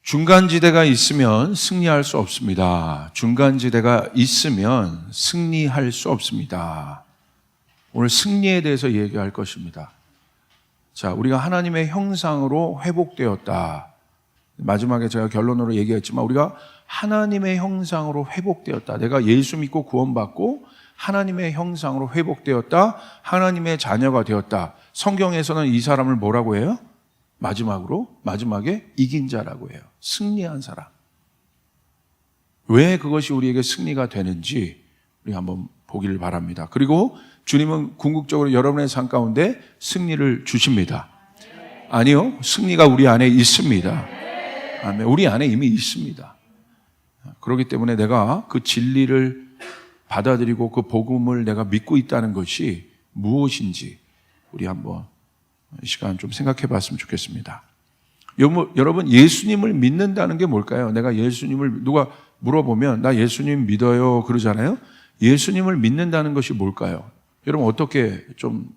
중간지대가 있으면 승리할 수 없습니다. 중간지대가 있으면 승리할 수 없습니다. 오늘 승리에 대해서 얘기할 것입니다. 자, 우리가 하나님의 형상으로 회복되었다. 마지막에 제가 결론으로 얘기했지만 우리가 하나님의 형상으로 회복되었다. 내가 예수 믿고 구원받고 하나님의 형상으로 회복되었다. 하나님의 자녀가 되었다. 성경에서는 이 사람을 뭐라고 해요? 마지막에 이긴 자라고 해요. 승리한 사람. 왜 그것이 우리에게 승리가 되는지 우리 한번 보기를 바랍니다. 그리고 주님은 궁극적으로 여러분의 삶 가운데 승리를 주십니다. 아니요, 승리가 우리 안에 있습니다. 아멘. 우리 안에 이미 있습니다. 그렇기 때문에 내가 그 진리를 받아들이고 그 복음을 내가 믿고 있다는 것이 무엇인지 우리 한번 이 시간 좀 생각해 봤으면 좋겠습니다. 여러분, 예수님을 믿는다는 게 뭘까요? 내가 예수님을, 누가 물어보면 나 예수님 믿어요 그러잖아요. 예수님을 믿는다는 것이 뭘까요? 여러분 어떻게 좀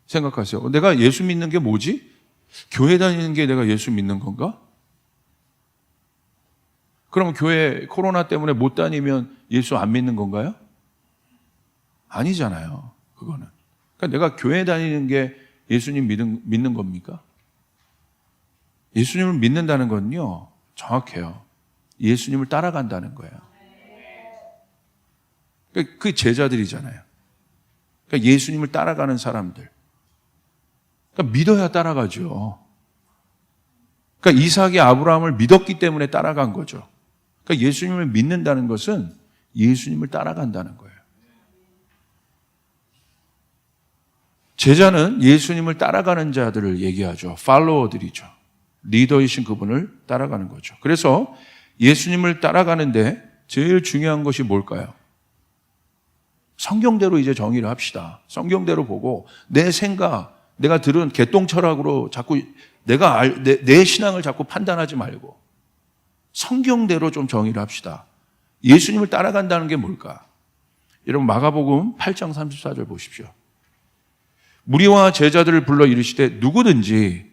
생각하세요? 내가 예수 믿는 게 뭐지? 교회 다니는 게 내가 예수 믿는 건가? 그럼 교회 코로나 때문에 못 다니면 예수 안 믿는 건가요? 아니잖아요. 그거는. 그러니까 내가 교회 다니는 게 예수님 믿는 겁니까? 예수님을 믿는다는 건요, 정확해요. 예수님을 따라간다는 거예요. 그 제자들이잖아요. 그러니까 예수님을 따라가는 사람들. 그러니까 믿어야 따라가죠. 그러니까 이삭이 아브라함을 믿었기 때문에 따라간 거죠. 그러니까 예수님을 믿는다는 것은 예수님을 따라간다는 거예요. 제자는 예수님을 따라가는 자들을 얘기하죠. 팔로워들이죠. 리더이신 그분을 따라가는 거죠. 그래서 예수님을 따라가는데 제일 중요한 것이 뭘까요? 성경대로 이제 정의를 합시다. 성경대로 보고 내 생각, 내가 들은 개똥철학으로 자꾸 내 신앙을 자꾸 판단하지 말고 성경대로 좀 정의를 합시다. 예수님을 따라간다는 게 뭘까? 여러분 마가복음 8장 34절 보십시오. 무리와 제자들을 불러 이르시되 누구든지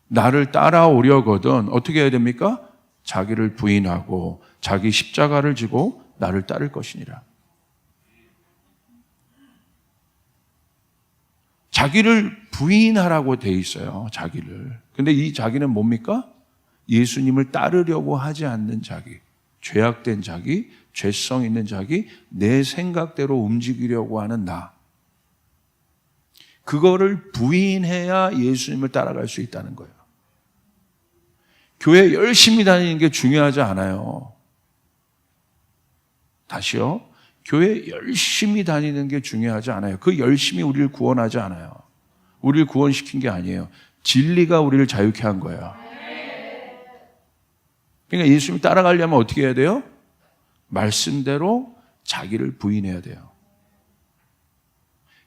나를 따라오려거든 어떻게 해야 됩니까? 자기를 부인하고 자기 십자가를 지고 나를 따를 것이니라. 자기를 부인하라고 돼 있어요. 자기를. 근데 이 자기는 뭡니까? 예수님을 따르려고 하지 않는 자기, 죄악된 자기, 죄성 있는 자기, 내 생각대로 움직이려고 하는 나. 그거를 부인해야 예수님을 따라갈 수 있다는 거예요. 교회 열심히 다니는 게 중요하지 않아요. 다시요. 교회 열심히 다니는 게 중요하지 않아요. 그 열심히 우리를 구원하지 않아요. 우리를 구원시킨 게 아니에요. 진리가 우리를 자유케 한 거예요. 그러니까 예수님 따라가려면 어떻게 해야 돼요? 말씀대로 자기를 부인해야 돼요.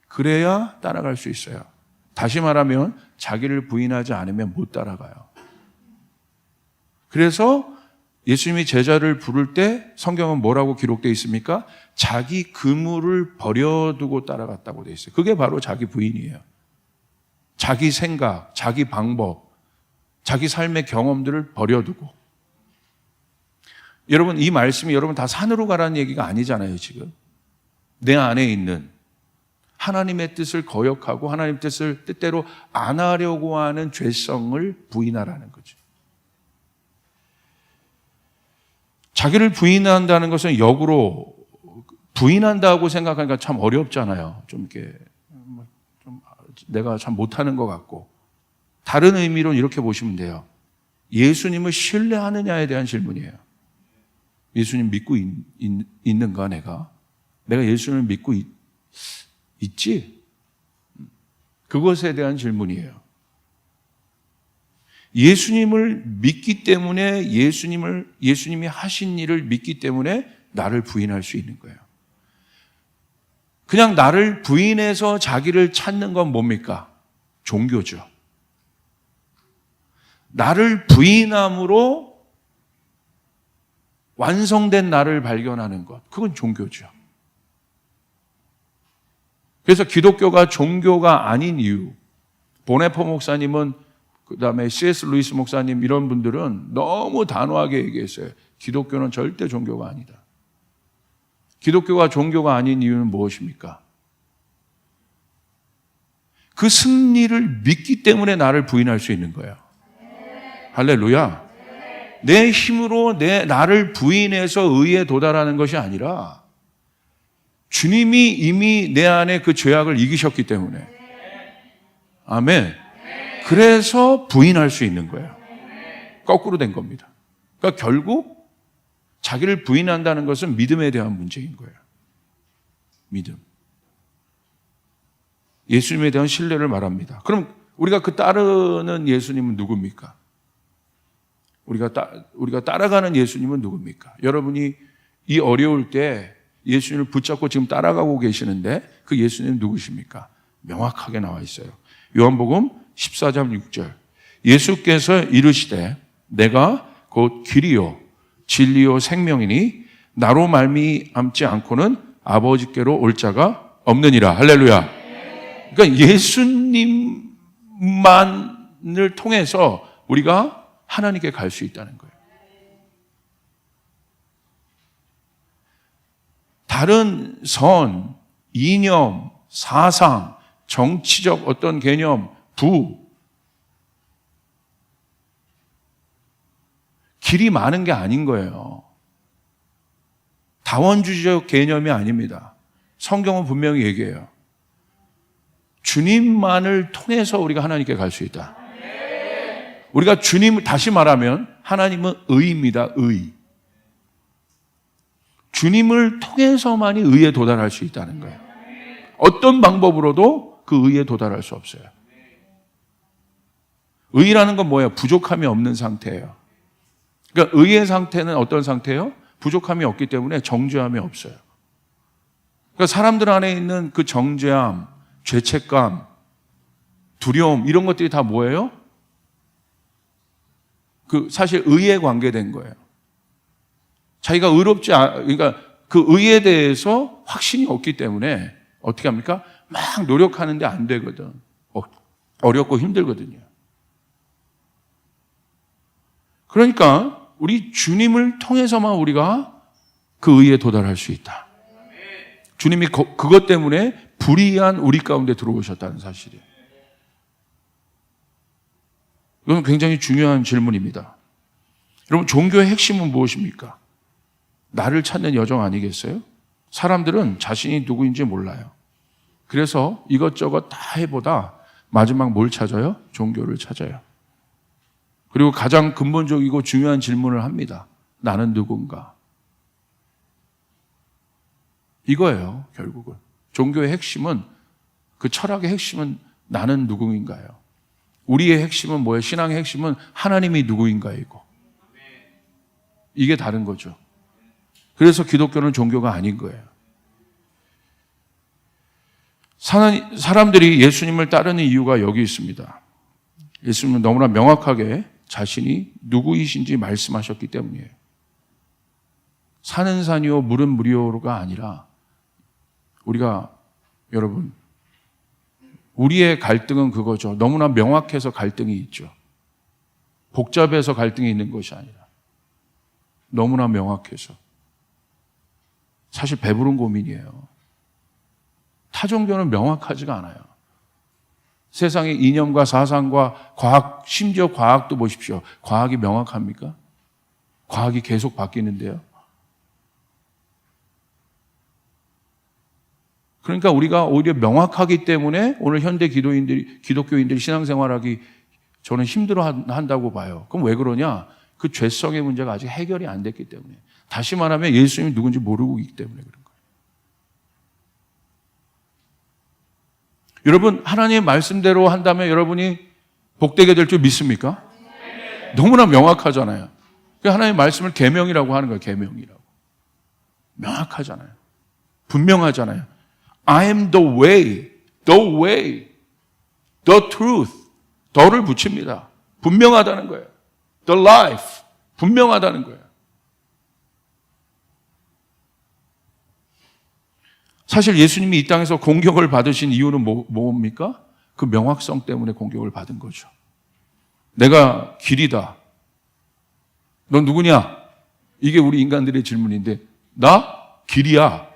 그래야 따라갈 수 있어요. 다시 말하면 자기를 부인하지 않으면 못 따라가요. 그래서 예수님이 제자를 부를 때 성경은 뭐라고 기록되어 있습니까? 자기 그물을 버려두고 따라갔다고 되어 있어요. 그게 바로 자기 부인이에요. 자기 생각, 자기 방법, 자기 삶의 경험들을 버려두고. 여러분 이 말씀이 여러분 다 산으로 가라는 얘기가 아니잖아요. 지금 내 안에 있는 하나님의 뜻을 거역하고 하나님의 뜻을 뜻대로 안 하려고 하는 죄성을 부인하라는 거죠. 자기를 부인한다는 것은 역으로 부인한다고 생각하니까 참 어렵잖아요. 좀 이렇게 좀 내가 참 못하는 것 같고. 다른 의미로 이렇게 보시면 돼요. 예수님을 신뢰하느냐에 대한 질문이에요. 예수님 믿고 있는가 내가? 내가 예수님을 믿고 있지? 그것에 대한 질문이에요. 예수님을 믿기 때문에 예수님이 하신 일을 믿기 때문에 나를 부인할 수 있는 거예요. 그냥 나를 부인해서 자기를 찾는 건 뭡니까? 종교죠. 나를 부인함으로 완성된 나를 발견하는 것, 그건 종교죠. 그래서 기독교가 종교가 아닌 이유, 보네포 목사님은 그다음에 C.S. 루이스 목사님 이런 분들은 너무 단호하게 얘기했어요. 기독교는 절대 종교가 아니다. 기독교가 종교가 아닌 이유는 무엇입니까? 그 승리를 믿기 때문에 나를 부인할 수 있는 거예요. 할렐루야. 내 힘으로 나를 부인해서 의에 도달하는 것이 아니라 주님이 이미 내 안에 그 죄악을 이기셨기 때문에. 아멘. 그래서 부인할 수 있는 거예요. 거꾸로 된 겁니다. 그러니까 결국 자기를 부인한다는 것은 믿음에 대한 문제인 거예요. 믿음. 예수님에 대한 신뢰를 말합니다. 그럼 우리가 그 따르는 예수님은 누굽니까? 우리가 따라가는 예수님은 누굽니까? 여러분이 이 어려울 때 예수님을 붙잡고 지금 따라가고 계시는데 그 예수님은 누구십니까? 명확하게 나와 있어요. 요한복음 14장 6절. 예수께서 이르시되 내가 곧 길이요 진리요 생명이니 나로 말미암지 않고는 아버지께로 올 자가 없느니라. 할렐루야. 그러니까 예수님만을 통해서 우리가 하나님께 갈 수 있다는 거예요. 다른 선, 이념, 사상, 정치적 어떤 개념, 길이 많은 게 아닌 거예요. 다원주의적 개념이 아닙니다. 성경은 분명히 얘기해요. 주님만을 통해서 우리가 하나님께 갈 수 있다. 우리가 주님을 다시 말하면 하나님은 의입니다. 의. 주님을 통해서만이 의에 도달할 수 있다는 거예요. 어떤 방법으로도 그 의에 도달할 수 없어요. 의라는 건 뭐예요? 부족함이 없는 상태예요. 그러니까 의의 상태는 어떤 상태예요? 부족함이 없기 때문에 정죄함이 없어요. 그러니까 사람들 안에 있는 그 정죄함, 죄책감, 두려움 이런 것들이 다 뭐예요? 그 사실 의에 관계된 거예요. 자기가 그러니까 그 의에 대해서 확신이 없기 때문에 어떻게 합니까? 막 노력하는데 안 되거든. 어렵고 힘들거든요. 그러니까 우리 주님을 통해서만 우리가 그 의에 도달할 수 있다. 주님이 그것 때문에 불의한 우리 가운데 들어오셨다는 사실이에요. 이건 굉장히 중요한 질문입니다. 여러분, 종교의 핵심은 무엇입니까? 나를 찾는 여정 아니겠어요? 사람들은 자신이 누구인지 몰라요. 그래서 이것저것 다 해보다 마지막 뭘 찾아요? 종교를 찾아요. 그리고 가장 근본적이고 중요한 질문을 합니다. 나는 누군가? 이거예요, 결국은. 종교의 핵심은, 그 철학의 핵심은 나는 누구인가요? 우리의 핵심은 뭐예요? 신앙의 핵심은 하나님이 누구인가이고. 이게 다른 거죠. 그래서 기독교는 종교가 아닌 거예요. 사람들이 예수님을 따르는 이유가 여기 있습니다. 예수님은 너무나 명확하게 자신이 누구이신지 말씀하셨기 때문이에요. 산은 산이요 물은 물이요가 아니라 여러분 우리의 갈등은 그거죠. 너무나 명확해서 갈등이 있죠. 복잡해서 갈등이 있는 것이 아니라 너무나 명확해서. 사실 배부른 고민이에요. 타 종교는 명확하지가 않아요. 세상의 이념과 사상과 과학, 심지어 과학도 보십시오. 과학이 명확합니까? 과학이 계속 바뀌는데요. 그러니까 우리가 오히려 명확하기 때문에 오늘 현대 기독교인들이 신앙생활하기 저는 힘들어 한다고 봐요. 그럼 왜 그러냐? 그 죄성의 문제가 아직 해결이 안 됐기 때문에. 다시 말하면 예수님이 누군지 모르고 있기 때문에 그런 거예요. 여러분, 하나님의 말씀대로 한다면 여러분이 복되게 될 줄 믿습니까? 너무나 명확하잖아요. 하나님의 말씀을 계명이라고 하는 거예요. 계명이라고. 명확하잖아요. 분명하잖아요. I am the way, the truth. 더를 붙입니다. 분명하다는 거예요. The life. 분명하다는 거예요. 사실 예수님이 이 땅에서 공격을 받으신 이유는 뭡니까? 그 명확성 때문에 공격을 받은 거죠. 내가 길이다. 넌 누구냐? 이게 우리 인간들의 질문인데, 나 길이야.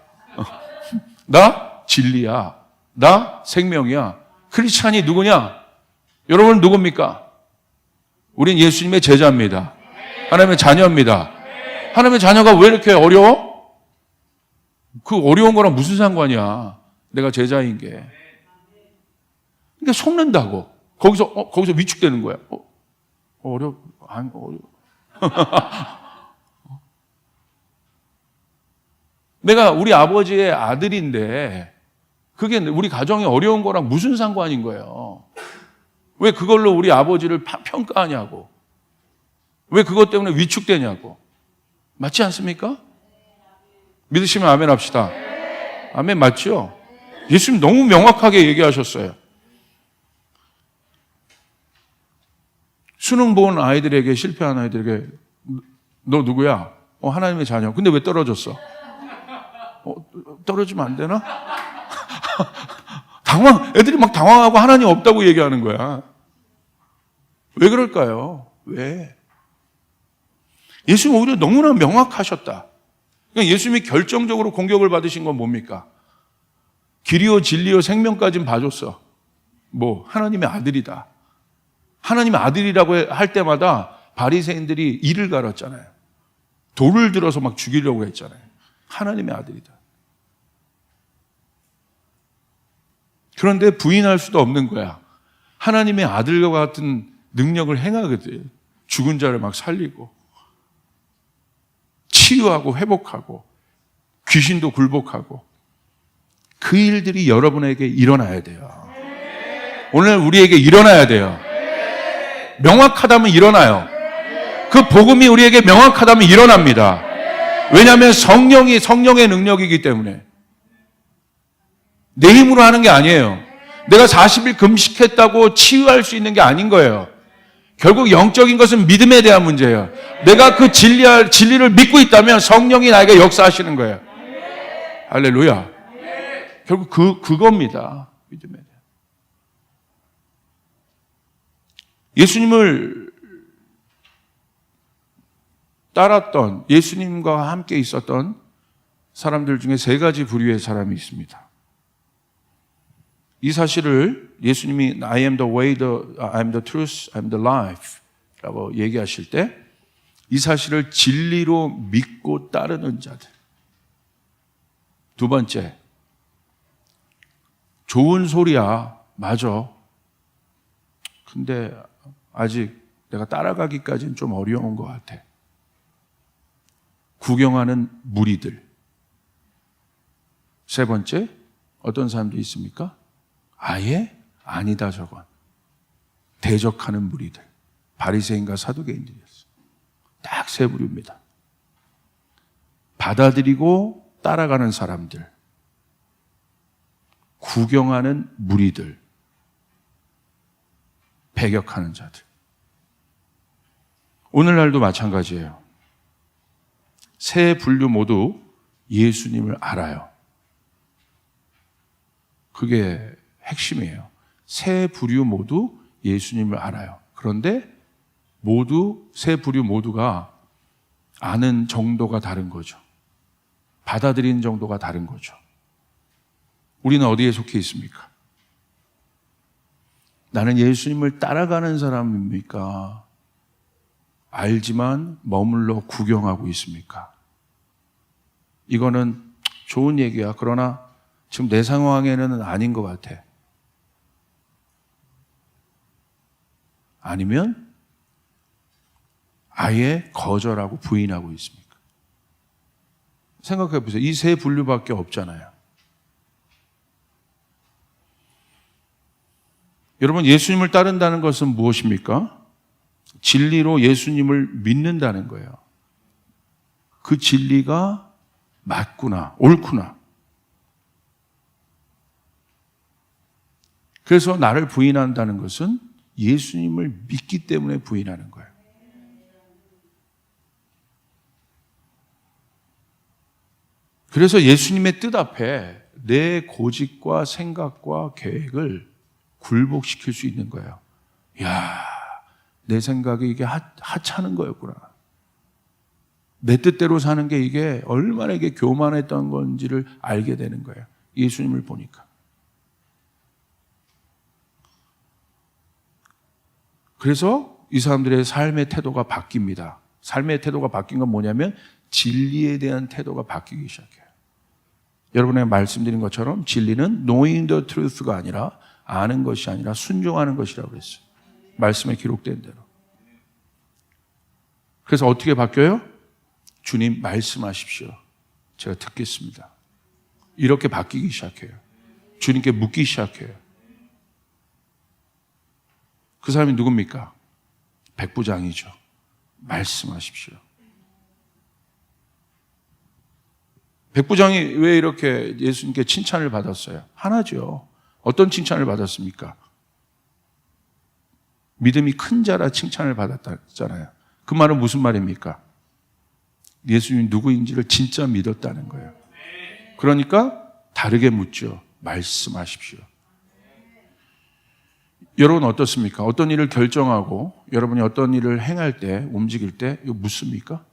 나 진리야. 나 생명이야. 크리스찬이 누구냐? 여러분 누굽니까? 우린 예수님의 제자입니다. 하나님의 자녀입니다. 하나님의 자녀가 왜 이렇게 어려워? 그 어려운 거랑 무슨 상관이야? 내가 제자인 게. 그러니까 속는다고. 거기서 위축되는 거야. 아니, 내가 우리 아버지의 아들인데 그게 우리 가정이 어려운 거랑 무슨 상관인 거예요? 왜 그걸로 우리 아버지를 평가하냐고. 왜 그것 때문에 위축되냐고. 맞지 않습니까? 믿으시면 아멘 합시다. 아멘 맞죠? 예수님 너무 명확하게 얘기하셨어요. 수능 본 아이들에게, 실패한 아이들에게 너 누구야? 하나님의 자녀. 근데 왜 떨어졌어? 떨어지면 안 되나? 애들이 막 당황하고 하나님 없다고 얘기하는 거야. 왜 그럴까요? 왜? 예수님 오히려 너무나 명확하셨다. 그러니까 예수님이 결정적으로 공격을 받으신 건 뭡니까? 길이요 진리요 생명까지는 봐줬어. 하나님의 아들이다. 하나님의 아들이라고 할 때마다 바리새인들이 이를 갈았잖아요. 돌을 들어서 막 죽이려고 했잖아요. 하나님의 아들이다. 그런데 부인할 수도 없는 거야. 하나님의 아들과 같은 능력을 행하거든. 죽은 자를 막 살리고 치유하고 회복하고 귀신도 굴복하고 그 일들이 여러분에게 일어나야 돼요. 오늘 우리에게 일어나야 돼요. 명확하다면 일어나요. 그 복음이 우리에게 명확하다면 일어납니다. 왜냐하면 성령의 능력이기 때문에. 내 힘으로 하는 게 아니에요. 내가 40일 금식했다고 치유할 수 있는 게 아닌 거예요. 결국 영적인 것은 믿음에 대한 문제예요. 내가 그 진리를 믿고 있다면 성령이 나에게 역사하시는 거예요. 할렐루야. 결국 그겁니다. 믿음에 대한. 예수님을 따랐던, 예수님과 함께 있었던 사람들 중에 세 가지 부류의 사람이 있습니다. 이 사실을 예수님이 I am the way, I am the truth, I am the life 라고 얘기하실 때 이 사실을 진리로 믿고 따르는 자들. 두 번째, 좋은 소리야, 맞아. 근데 아직 내가 따라가기까지는 좀 어려운 것 같아. 구경하는 무리들. 세 번째, 어떤 사람들이 있습니까? 아예 아니다 저건. 대적하는 무리들. 바리새인과 사두개인들이었어요. 딱 세 부류입니다. 받아들이고 따라가는 사람들. 구경하는 무리들. 배격하는 자들. 오늘날도 마찬가지예요. 세 분류 모두 예수님을 알아요. 그게 핵심이에요. 세 부류 모두 예수님을 알아요. 그런데 세 부류 모두가 아는 정도가 다른 거죠. 받아들이는 정도가 다른 거죠. 우리는 어디에 속해 있습니까? 나는 예수님을 따라가는 사람입니까? 알지만 머물러 구경하고 있습니까? 이거는 좋은 얘기야. 그러나 지금 내 상황에는 아닌 것 같아. 아니면 아예 거절하고 부인하고 있습니까? 생각해 보세요. 이 세 분류밖에 없잖아요. 여러분, 예수님을 따른다는 것은 무엇입니까? 진리로 예수님을 믿는다는 거예요. 그 진리가 맞구나, 옳구나. 그래서 나를 부인한다는 것은 예수님을 믿기 때문에 부인하는 거예요. 그래서 예수님의 뜻 앞에 내 고집과 생각과 계획을 굴복시킬 수 있는 거예요. 야, 내 생각이 이게 하찮은 거였구나. 내 뜻대로 사는 게 이게 얼마나 이게 교만했던 건지를 알게 되는 거예요. 예수님을 보니까. 그래서 이 사람들의 삶의 태도가 바뀝니다. 삶의 태도가 바뀐 건 뭐냐면 진리에 대한 태도가 바뀌기 시작해요. 여러분의 말씀드린 것처럼 진리는 knowing the truth가 아니라 아는 것이 아니라 순종하는 것이라고 그랬어요. 말씀에 기록된 대로. 그래서 어떻게 바뀌어요? 주님 말씀하십시오. 제가 듣겠습니다. 이렇게 바뀌기 시작해요. 주님께 묻기 시작해요. 그 사람이 누굽니까? 백부장이죠. 말씀하십시오. 백부장이 왜 이렇게 예수님께 칭찬을 받았어요? 하나죠. 어떤 칭찬을 받았습니까? 믿음이 큰 자라 칭찬을 받았잖아요. 그 말은 무슨 말입니까? 예수님이 누구인지를 진짜 믿었다는 거예요. 그러니까 다르게 묻죠. 말씀하십시오. 여러분 어떻습니까? 어떤 일을 결정하고 여러분이 어떤 일을 행할 때, 움직일 때 이거 묻습니까?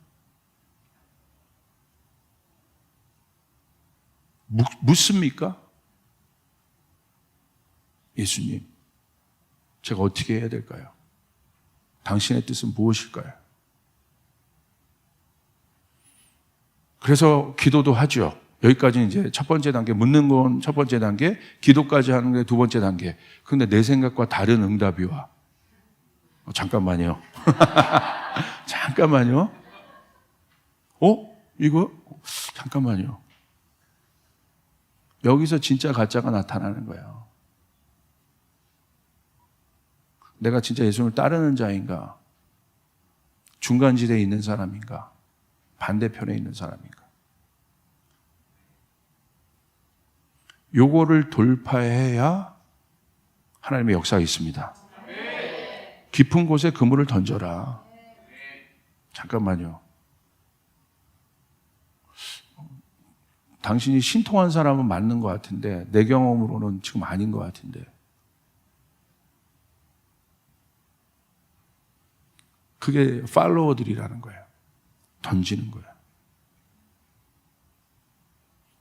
묻습니까? 예수님, 제가 어떻게 해야 될까요? 당신의 뜻은 무엇일까요? 그래서 기도도 하죠. 여기까지는 이제 첫 번째 단계, 묻는 건 첫 번째 단계, 기도까지 하는 게 두 번째 단계. 그런데 내 생각과 다른 응답이 와. 잠깐만요. 잠깐만요. 이거? 잠깐만요. 여기서 진짜 가짜가 나타나는 거예요. 내가 진짜 예수님을 따르는 자인가? 중간지대에 있는 사람인가? 반대편에 있는 사람인가? 요거를 돌파해야 하나님의 역사가 있습니다. 깊은 곳에 그물을 던져라. 잠깐만요. 당신이 신통한 사람은 맞는 것 같은데 내 경험으로는 지금 아닌 것 같은데. 그게 팔로워들이라는 거예요. 던지는 거예요.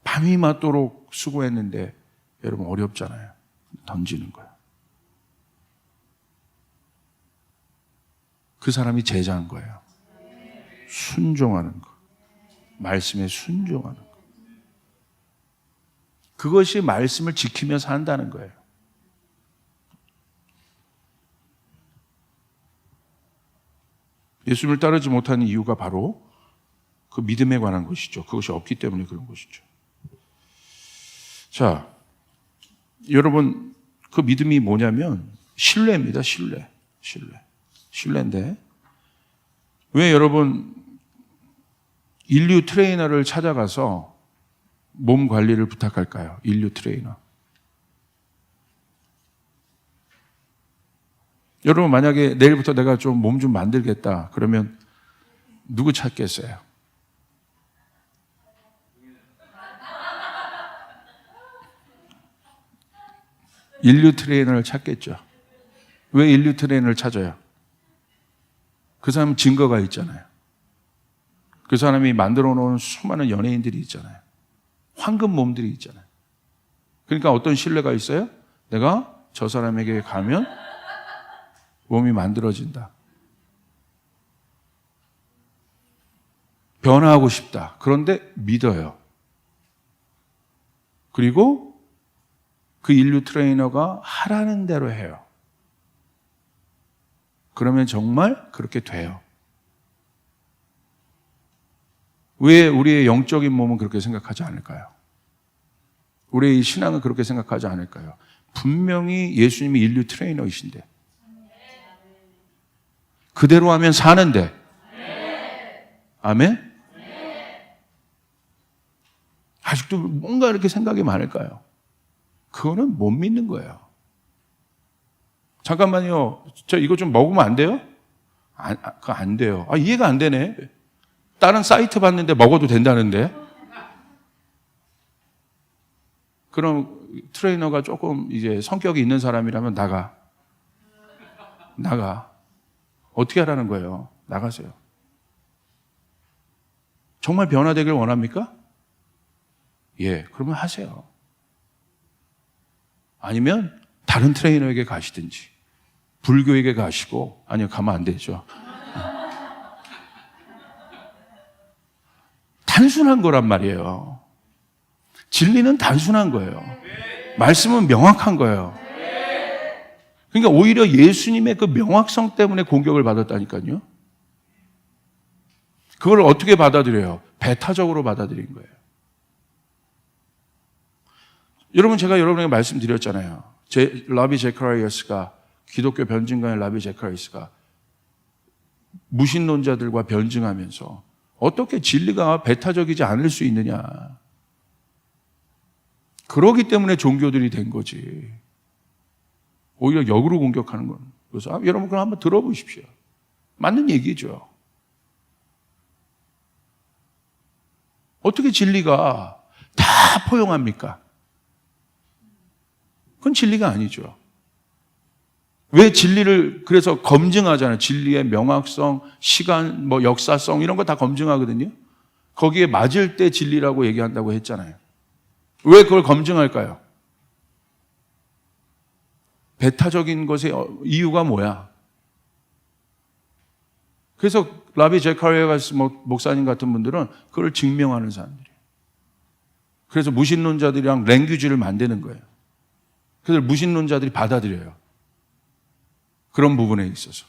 밤이 맞도록 수고했는데 여러분 어렵잖아요. 던지는 거예요. 그 사람이 제자인 거예요. 순종하는 거. 말씀에 순종하는 거. 그것이 말씀을 지키며 산다는 거예요. 예수님을 따르지 못하는 이유가 바로 그 믿음에 관한 것이죠. 그것이 없기 때문에 그런 것이죠. 자, 여러분 그 믿음이 뭐냐면 신뢰입니다. 신뢰인데 왜 여러분 인류 트레이너를 찾아가서 몸 관리를 부탁할까요? 인류 트레이너. 여러분 만약에 내일부터 내가 좀 몸 좀 만들겠다 그러면 누구 찾겠어요? 인류 트레이너를 찾겠죠. 왜 인류 트레이너를 찾아요? 그 사람은 증거가 있잖아요. 그 사람이 만들어 놓은 수많은 연예인들이 있잖아요. 황금 몸들이 있잖아요. 그러니까 어떤 신뢰가 있어요? 내가 저 사람에게 가면 몸이 만들어진다. 변화하고 싶다. 그런데 믿어요. 그리고 그 인류 트레이너가 하라는 대로 해요. 그러면 정말 그렇게 돼요. 왜 우리의 영적인 몸은 그렇게 생각하지 않을까요? 우리의 신앙은 그렇게 생각하지 않을까요? 분명히 예수님이 인류 트레이너이신데 그대로 하면 사는데 아멘? 아직도 뭔가 이렇게 생각이 많을까요? 그거는 못 믿는 거예요. 잠깐만요. 저 이거 좀 먹으면 안 돼요? 그거 안 돼요. 이해가 안 되네. 다른 사이트 봤는데 먹어도 된다는데. 그럼 트레이너가 조금 이제 성격이 있는 사람이라면 나가. 어떻게 하라는 거예요? 나가세요. 정말 변화되길 원합니까? 예, 그러면 하세요. 아니면 다른 트레이너에게 가시든지 불교에게 가시고, 아니요, 가면 안 되죠. 단순한 거란 말이에요. 진리는 단순한 거예요. 말씀은 명확한 거예요. 그러니까 오히려 예수님의 그 명확성 때문에 공격을 받았다니까요. 그걸 어떻게 받아들여요? 배타적으로 받아들인 거예요. 여러분, 제가 여러분에게 말씀드렸잖아요. 라비 제카리아스가, 기독교 변증가의 라비 제카리아스가 무신론자들과 변증하면서 어떻게 진리가 배타적이지 않을 수 있느냐. 그러기 때문에 종교들이 된 거지. 오히려 역으로 공격하는 건. 그래서 여러분 그럼 한번 들어보십시오. 맞는 얘기죠. 어떻게 진리가 다 포용합니까? 그건 진리가 아니죠. 왜 진리를 그래서 검증하잖아요. 진리의 명확성, 시간, 역사성 이런 거 다 검증하거든요. 거기에 맞을 때 진리라고 얘기한다고 했잖아요. 왜 그걸 검증할까요? 배타적인 것의 이유가 뭐야? 그래서 라비 제카리아스 목사님 같은 분들은 그걸 증명하는 사람들이에요. 그래서 무신론자들이랑 랭귀지를 만드는 거예요. 그래서 무신론자들이 받아들여요. 그런 부분에 있어서.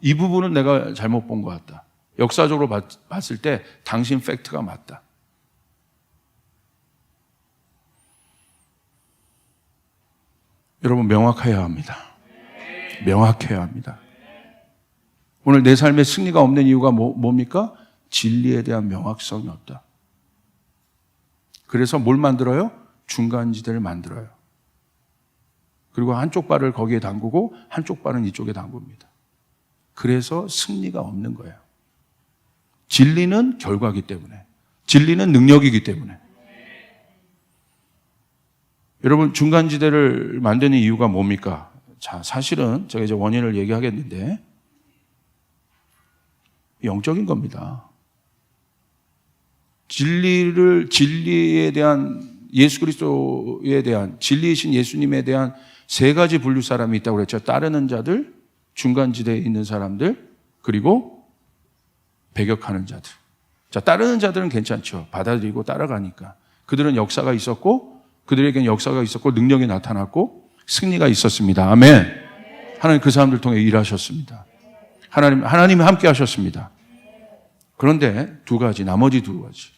이 부분은 내가 잘못 본 것 같다. 역사적으로 봤을 때 당신 팩트가 맞다. 여러분, 명확해야 합니다. 명확해야 합니다. 오늘 내 삶에 승리가 없는 이유가 뭡니까? 진리에 대한 명확성이 없다. 그래서 뭘 만들어요? 중간지대를 만들어요. 그리고 한쪽 발을 거기에 담그고 한쪽 발은 이쪽에 담굽니다. 그래서 승리가 없는 거예요. 진리는 결과이기 때문에, 진리는 능력이기 때문에. 여러분, 중간지대를 만드는 이유가 뭡니까? 자, 사실은 제가 이제 원인을 얘기하겠는데 영적인 겁니다. 진리에 대한, 예수 그리스도에 대한, 진리이신 예수님에 대한 세 가지 분류 사람이 있다고 그랬죠. 따르는 자들, 중간지대에 있는 사람들, 그리고 배격하는 자들. 자, 따르는 자들은 괜찮죠. 받아들이고 따라가니까. 그들은 역사가 있었고, 그들에게는 역사가 있었고, 능력이 나타났고, 승리가 있었습니다. 아멘. 하나님 그 사람들 통해 일하셨습니다. 하나님이 함께 하셨습니다. 그런데 나머지 두 가지.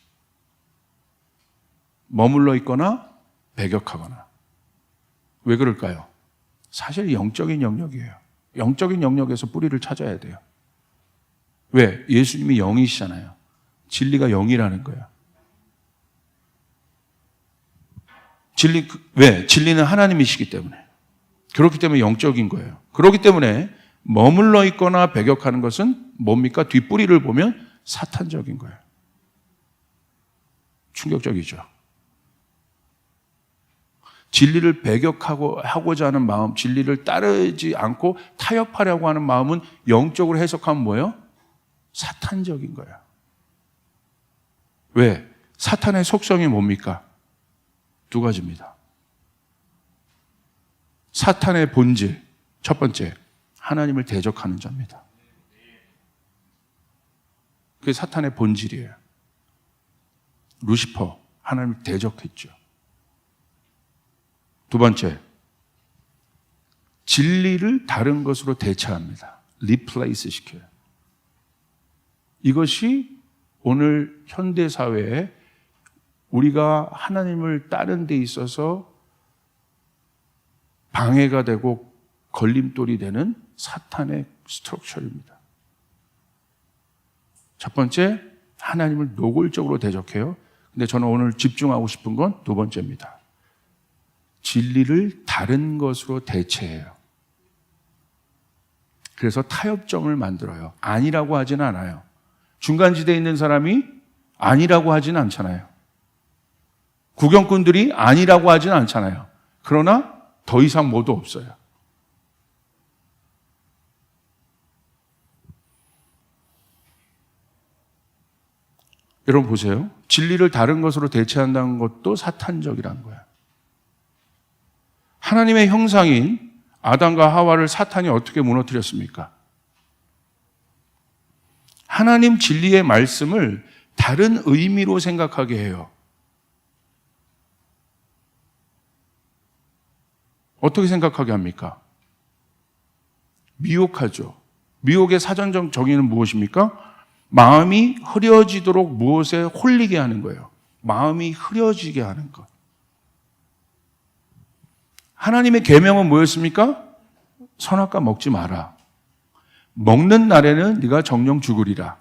머물러 있거나 배격하거나. 왜 그럴까요? 사실 영적인 영역이에요. 영적인 영역에서 뿌리를 찾아야 돼요. 왜? 예수님이 영이시잖아요. 진리가 영이라는 거예요. 왜? 진리는 하나님이시기 때문에. 그렇기 때문에 영적인 거예요. 그렇기 때문에 머물러 있거나 배격하는 것은 뭡니까? 뒷뿌리를 보면 사탄적인 거예요. 충격적이죠. 진리를 배격하고자 하는 마음, 진리를 따르지 않고 타협하려고 하는 마음은 영적으로 해석하면 뭐예요? 사탄적인 거예요. 왜? 사탄의 속성이 뭡니까? 두 가지입니다. 사탄의 본질, 첫 번째, 하나님을 대적하는 자입니다. 그게 사탄의 본질이에요. 루시퍼, 하나님을 대적했죠. 두 번째, 진리를 다른 것으로 대체합니다. 리플레이스 시켜요. 이것이 오늘 현대사회에 우리가 하나님을 따르는 데 있어서 방해가 되고 걸림돌이 되는 사탄의 스트럭처입니다. 첫 번째, 하나님을 노골적으로 대적해요. 근데 저는 오늘 집중하고 싶은 건 두 번째입니다. 진리를 다른 것으로 대체해요. 그래서 타협점을 만들어요. 아니라고 하지는 않아요. 중간지대에 있는 사람이 아니라고 하지는 않잖아요. 구경꾼들이 아니라고 하지는 않잖아요. 그러나 더 이상 뭐도 없어요. 여러분 보세요. 진리를 다른 것으로 대체한다는 것도 사탄적이라는 거예요. 하나님의 형상인 아담과 하와를 사탄이 어떻게 무너뜨렸습니까? 하나님 진리의 말씀을 다른 의미로 생각하게 해요. 어떻게 생각하게 합니까? 미혹하죠. 미혹의 사전적 정의는 무엇입니까? 마음이 흐려지도록 무엇에 홀리게 하는 거예요. 마음이 흐려지게 하는 것. 하나님의 계명은 뭐였습니까? 선악과 먹지 마라. 먹는 날에는 네가 정령 죽으리라.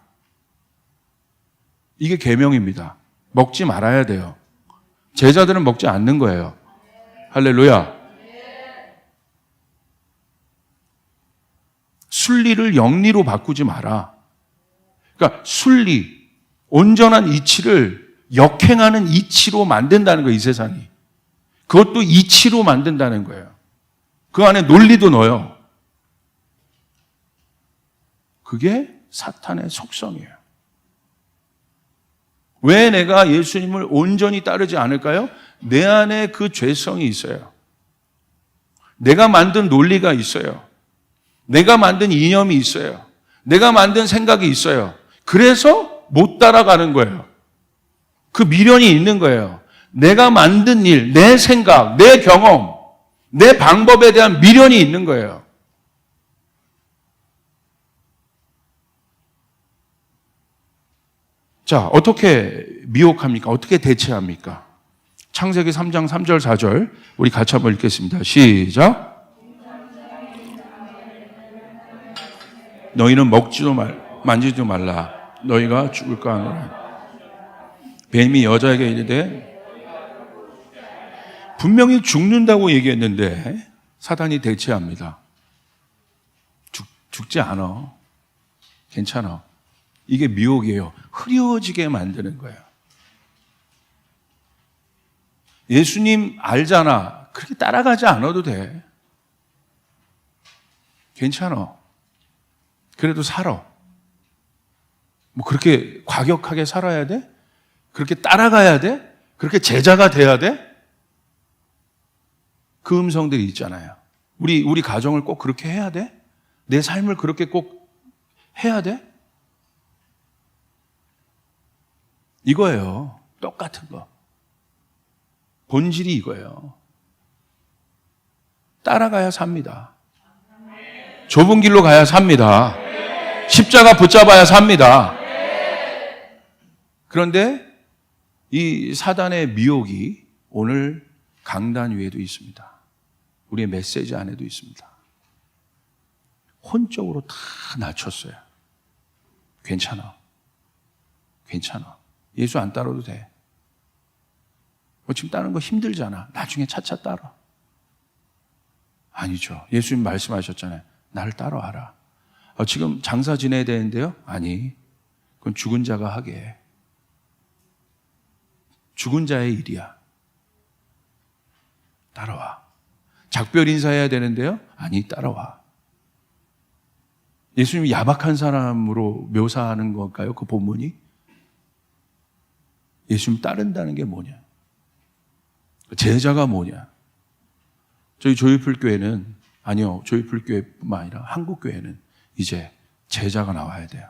이게 계명입니다. 먹지 말아야 돼요. 제자들은 먹지 않는 거예요. 할렐루야. 순리를 영리로 바꾸지 마라. 그러니까 순리, 온전한 이치를 역행하는 이치로 만든다는 거예요, 이 세상이. 그것도 이치로 만든다는 거예요. 그 안에 논리도 넣어요. 그게 사탄의 속성이에요. 왜 내가 예수님을 온전히 따르지 않을까요? 내 안에 그 죄성이 있어요. 내가 만든 논리가 있어요. 내가 만든 이념이 있어요. 내가 만든 생각이 있어요. 그래서 못 따라가는 거예요. 그 미련이 있는 거예요. 내가 만든 일, 내 생각, 내 경험, 내 방법에 대한 미련이 있는 거예요. 자, 어떻게 미혹합니까? 어떻게 대체합니까? 창세기 3장 3절 4절 우리 같이 한번 읽겠습니다. 시작. 너희는 먹지도 만지지도 말라. 너희가 죽을까 하노라. 뱀이 여자에게 이르되 분명히 죽는다고 얘기했는데 사단이 대체합니다. 죽지 않아. 괜찮아. 이게 미혹이에요. 흐려지게 만드는 거예요. 예수님 알잖아. 그렇게 따라가지 않아도 돼. 괜찮아. 그래도 살아. 뭐 그렇게 과격하게 살아야 돼? 그렇게 따라가야 돼? 그렇게 제자가 돼야 돼? 그 음성들이 있잖아요. 우리 가정을 꼭 그렇게 해야 돼? 내 삶을 그렇게 꼭 해야 돼? 이거예요. 똑같은 거. 본질이 이거예요. 따라가야 삽니다. 좁은 길로 가야 삽니다. 십자가 붙잡아야 삽니다. 그런데 이 사단의 미혹이 오늘 강단 위에도 있습니다. 우리의 메시지 안에도 있습니다. 혼적으로 다 낮췄어요. 괜찮아. 괜찮아. 예수 안 따라도 돼. 지금 따르는 거 힘들잖아. 나중에 차차 따라. 아니죠. 예수님 말씀하셨잖아요. 나를 따라와라. 지금 장사 지내야 되는데요? 아니, 그건 죽은 자가 하게 해. 죽은 자의 일이야. 따라와. 작별 인사해야 되는데요? 아니, 따라와. 예수님이 야박한 사람으로 묘사하는 걸까요? 그 본문이? 예수님 따른다는 게 뭐냐? 제자가 뭐냐? 저희 조이풀교회는, 아니요, 조이풀교회뿐만 아니라 한국교회는 이제 제자가 나와야 돼요.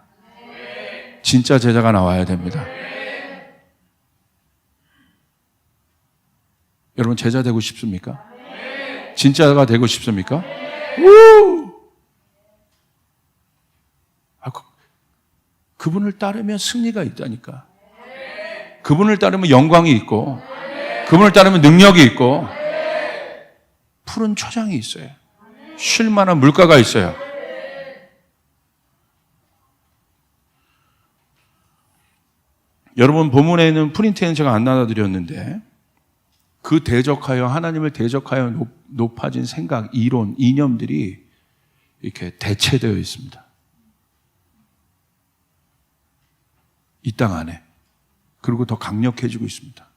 진짜 제자가 나와야 됩니다. 여러분 제자 되고 싶습니까? 진짜가 되고 싶습니까? 그분을 따르면 승리가 있다니까. 그분을 따르면 영광이 있고, 그분을 따르면 능력이 있고, 푸른 초장이 있어요. 쉴 만한 물가가 있어요. 여러분 본문에 있는 프린트에는 제가 안 나눠드렸는데 그 대적하여 하나님을 대적하여 높아진 생각, 이론, 이념들이 이렇게 대체되어 있습니다. 이 땅 안에. 그리고 더 강력해지고 있습니다.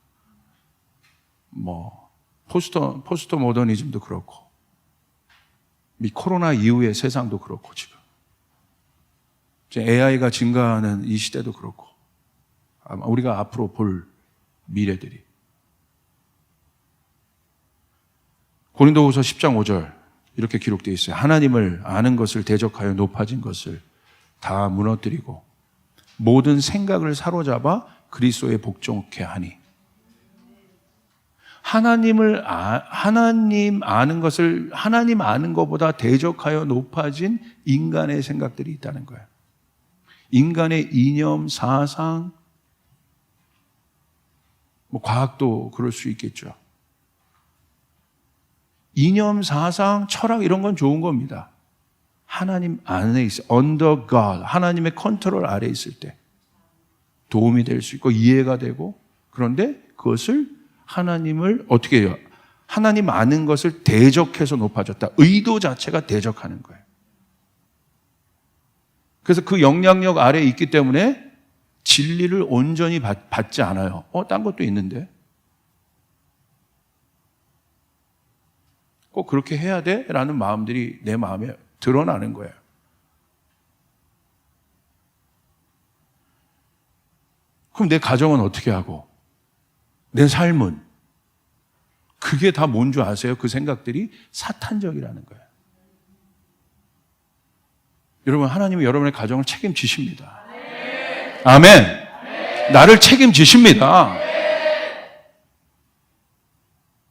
포스트 모더니즘도 그렇고 이 코로나 이후의 세상도 그렇고 지금 AI가 증가하는 이 시대도 그렇고 아마 우리가 앞으로 볼 미래들이. 고린도후서 10장 5절 이렇게 기록되어 있어요. 하나님을 아는 것을 대적하여 높아진 것을 다 무너뜨리고 모든 생각을 사로잡아 그리스도에 복종케 하니. 하나님 아는 것을 하나님 아는 것보다 대적하여 높아진 인간의 생각들이 있다는 거예요. 인간의 이념, 사상, 과학도 그럴 수 있겠죠. 이념, 사상, 철학 이런 건 좋은 겁니다. 하나님 안에 있어, under God, 하나님의 컨트롤 아래 있을 때 도움이 될 수 있고 이해가 되고, 그런데 그것을 하나님을 어떻게 해요? 하나님 아는 것을 대적해서 높아졌다. 의도 자체가 대적하는 거예요. 그래서 그 영향력 아래에 있기 때문에 진리를 온전히 받지 않아요. 딴 것도 있는데. 꼭 그렇게 해야 돼? 라는 마음들이 내 마음에 드러나는 거예요. 그럼 내 가정은 어떻게 하고? 내 삶은? 그게 다 뭔 줄 아세요? 그 생각들이 사탄적이라는 거예요. 여러분, 하나님이 여러분의 가정을 책임지십니다. 아멘. 나를 책임지십니다.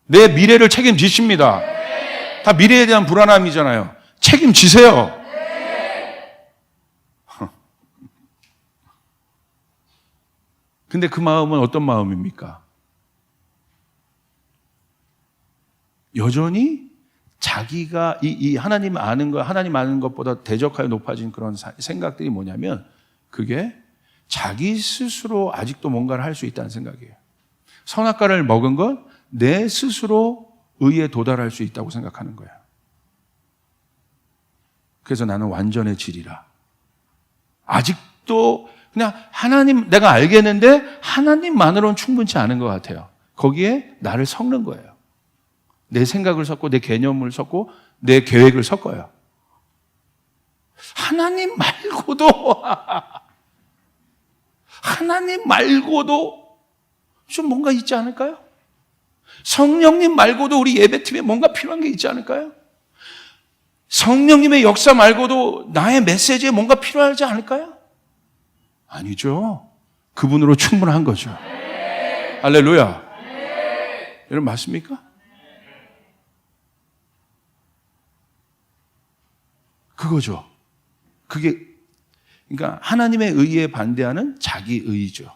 내 미래를 책임지십니다. 다 미래에 대한 불안함이잖아요. 책임지세요. 근데 그 마음은 어떤 마음입니까? 여전히 자기가 이 하나님 아는 것보다 대적하여 높아진 그런 생각들이 뭐냐면, 그게 자기 스스로 아직도 뭔가를 할 수 있다는 생각이에요. 선악과를 먹은 건 내 스스로 의에 도달할 수 있다고 생각하는 거예요. 그래서 나는 완전해지리라. 아직도 그냥 하나님, 내가 알겠는데 하나님만으로는 충분치 않은 것 같아요. 거기에 나를 섞는 거예요. 내 생각을 섞고 내 개념을 섞고 내 계획을 섞어요. 하나님 말고도 좀 뭔가 있지 않을까요? 성령님 말고도 우리 예배팀에 뭔가 필요한 게 있지 않을까요? 성령님의 역사 말고도 나의 메시지에 뭔가 필요하지 않을까요? 아니죠. 그분으로 충분한 거죠. 할렐루야. 여러분 맞습니까? 그거죠. 그러니까 하나님의 의에 반대하는 자기 의죠.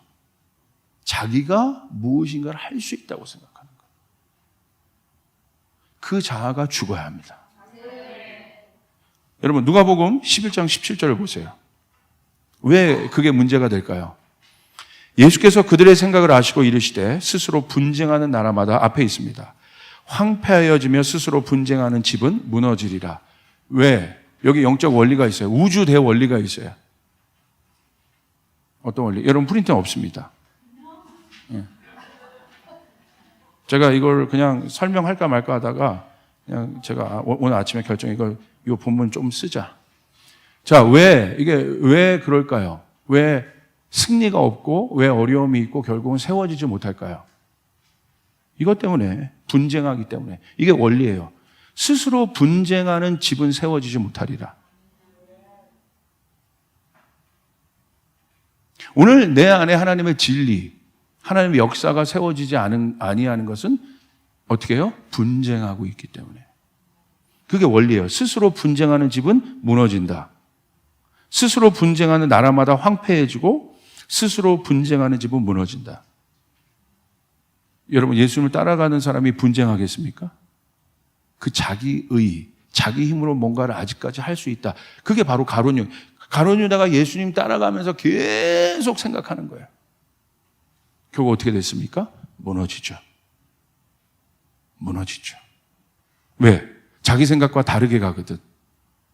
자기가 무엇인가를 할 수 있다고 생각하는 거예요. 그 자아가 죽어야 합니다. 여러분 누가복음 11장 17절을 보세요. 왜 그게 문제가 될까요? 예수께서 그들의 생각을 아시고 이르시되 스스로 분쟁하는 나라마다 앞에 있습니다. 황폐하여지며 스스로 분쟁하는 집은 무너지리라. 왜? 여기 영적 원리가 있어요. 우주 대원리가 있어요. 어떤 원리? 여러분 프린트는 없습니다. 제가 이걸 그냥 설명할까 말까 하다가 그냥 제가 오늘 아침에 이 본문 좀 쓰자. 자, 왜 그럴까요? 왜 승리가 없고 왜 어려움이 있고 결국은 세워지지 못할까요? 이것 때문에, 분쟁하기 때문에. 이게 원리예요. 스스로 분쟁하는 집은 세워지지 못하리라. 오늘 내 안에 하나님의 진리, 하나님의 역사가 세워지지 아니하는 것은 어떻게 해요? 분쟁하고 있기 때문에. 그게 원리예요. 스스로 분쟁하는 집은 무너진다. 스스로 분쟁하는 나라마다 황폐해지고 스스로 분쟁하는 집은 무너진다. 여러분 예수님을 따라가는 사람이 분쟁하겠습니까? 그 자기 힘으로 뭔가를 아직까지 할 수 있다. 그게 바로 가룟 유다가 예수님 따라가면서 계속 생각하는 거예요. 결국 어떻게 됐습니까? 무너지죠. 왜? 자기 생각과 다르게 가거든.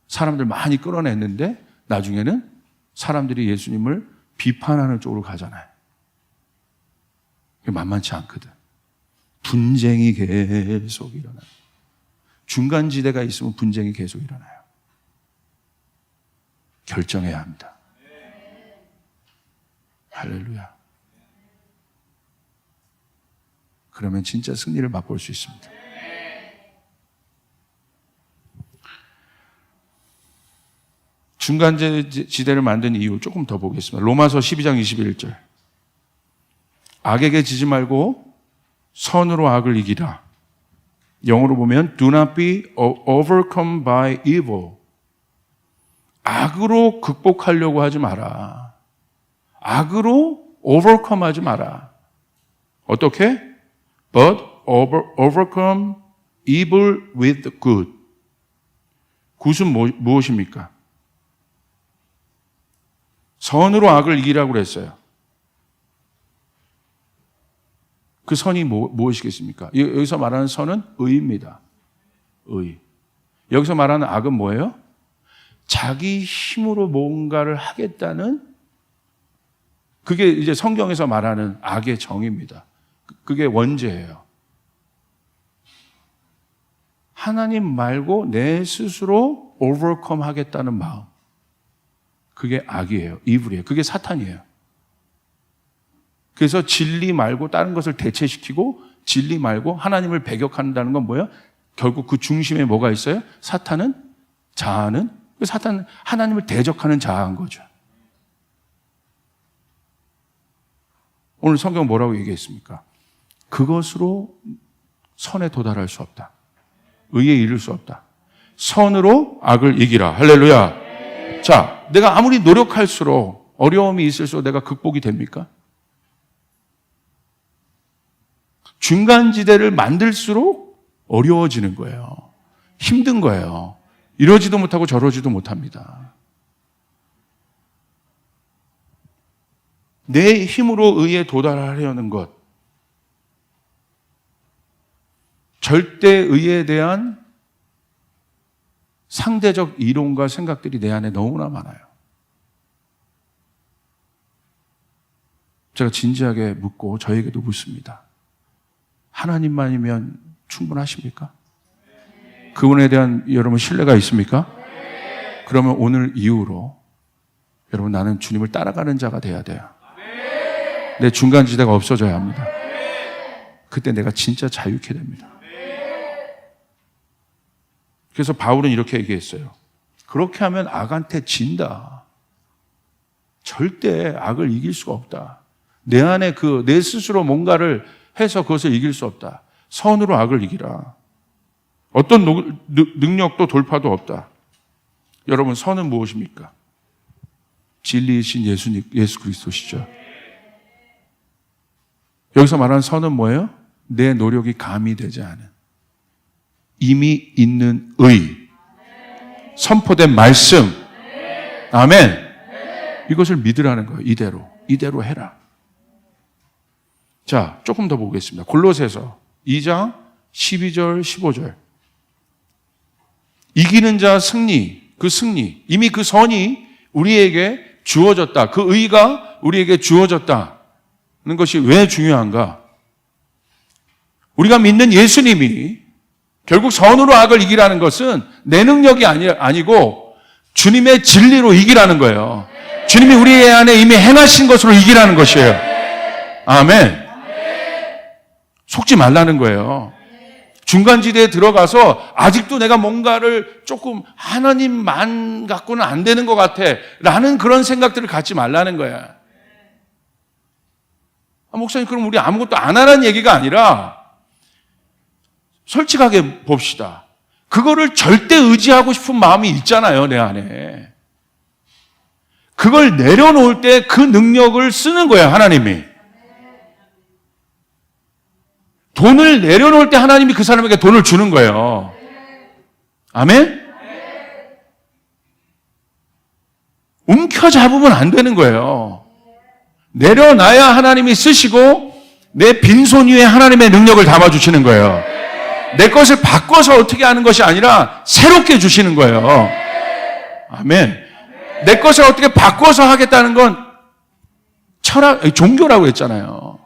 사람들 많이 끌어냈는데 나중에는 사람들이 예수님을 비판하는 쪽으로 가잖아요. 그게 만만치 않거든. 분쟁이 계속 일어나요. 중간지대가 있으면 분쟁이 계속 일어나요. 결정해야 합니다. 할렐루야. 그러면 진짜 승리를 맛볼 수 있습니다. 중간지대를 만든 이유 조금 더 보겠습니다. 로마서 12장 21절. 악에게 지지 말고 선으로 악을 이기라. 영어로 보면 do not be overcome by evil. 악으로 극복하려고 하지 마라. 악으로 overcome 하지 마라. 어떻게? But overcome evil with good. 굿은 무엇입니까? 선으로 악을 이기라고 그랬어요. 그 선이 무엇이겠습니까? 여기서 말하는 선은 의입니다. 의. 여기서 말하는 악은 뭐예요? 자기 힘으로 뭔가를 하겠다는, 그게 이제 성경에서 말하는 악의 정의입니다. 그게 원죄예요. 하나님 말고 내 스스로 overcome 하겠다는 마음. 그게 악이에요. evil이에요. 그게 사탄이에요. 그래서 진리 말고 다른 것을 대체시키고 진리 말고 하나님을 배격한다는 건 뭐예요? 결국 그 중심에 뭐가 있어요? 사탄은 자아는, 사탄은 하나님을 대적하는 자아인 거죠. 오늘 성경 뭐라고 얘기했습니까? 그것으로 선에 도달할 수 없다. 의에 이를 수 없다. 선으로 악을 이기라. 할렐루야. 자, 내가 아무리 노력할수록 어려움이 있을수록 내가 극복이 됩니까? 중간지대를 만들수록 어려워지는 거예요. 힘든 거예요. 이러지도 못하고 저러지도 못합니다. 내 힘으로 의에 도달하려는 것, 절대 의에 대한 상대적 이론과 생각들이 내 안에 너무나 많아요. 제가 진지하게 묻고 저에게도 묻습니다. 하나님만이면 충분하십니까? 그분에 대한 여러분 신뢰가 있습니까? 그러면 오늘 이후로 여러분 나는 주님을 따라가는 자가 돼야 돼요. 내 중간지대가 없어져야 합니다. 그때 내가 진짜 자유케 됩니다. 그래서 바울은 이렇게 얘기했어요. 그렇게 하면 악한테 진다. 절대 악을 이길 수가 없다. 내 안에 내 스스로 뭔가를 해서 그것을 이길 수 없다. 선으로 악을 이기라. 어떤 능력도 돌파도 없다. 여러분, 선은 무엇입니까? 진리이신 예수 그리스도시죠. 여기서 말하는 선은 뭐예요? 내 노력이 가미되지 않은, 이미 있는 의, 선포된 말씀. 아멘. 이것을 믿으라는 거예요. 이대로 해라. 자, 조금 더 보겠습니다. 골로새서 2장 12절 15절. 이기는 자 승리, 그 승리, 이미 그 선이 우리에게 주어졌다. 그 의가 우리에게 주어졌다는 것이 왜 중요한가? 우리가 믿는 예수님이 결국 선으로 악을 이기라는 것은 내 능력이 아니고 주님의 진리로 이기라는 거예요. 주님이 우리 안에 이미 행하신 것으로 이기라는 것이에요. 아멘. 속지 말라는 거예요. 중간지대에 들어가서 아직도 내가 뭔가를 조금 하나님만 갖고는 안 되는 것 같아 라는 그런 생각들을 갖지 말라는 거야. 목사님, 그럼 우리 아무것도 안 하라는 얘기가 아니라 솔직하게 봅시다. 그거를 절대 의지하고 싶은 마음이 있잖아요, 내 안에. 그걸 내려놓을 때 그 능력을 쓰는 거야, 하나님이. 돈을 내려놓을 때 하나님이 그 사람에게 돈을 주는 거예요. 아멘? 움켜잡으면 안 되는 거예요. 내려놔야 하나님이 쓰시고 내 빈손 위에 하나님의 능력을 담아주시는 거예요. 내 것을 바꿔서 어떻게 하는 것이 아니라 새롭게 주시는 거예요. 아멘. 내 것을 어떻게 바꿔서 하겠다는 건 종교라고 했잖아요.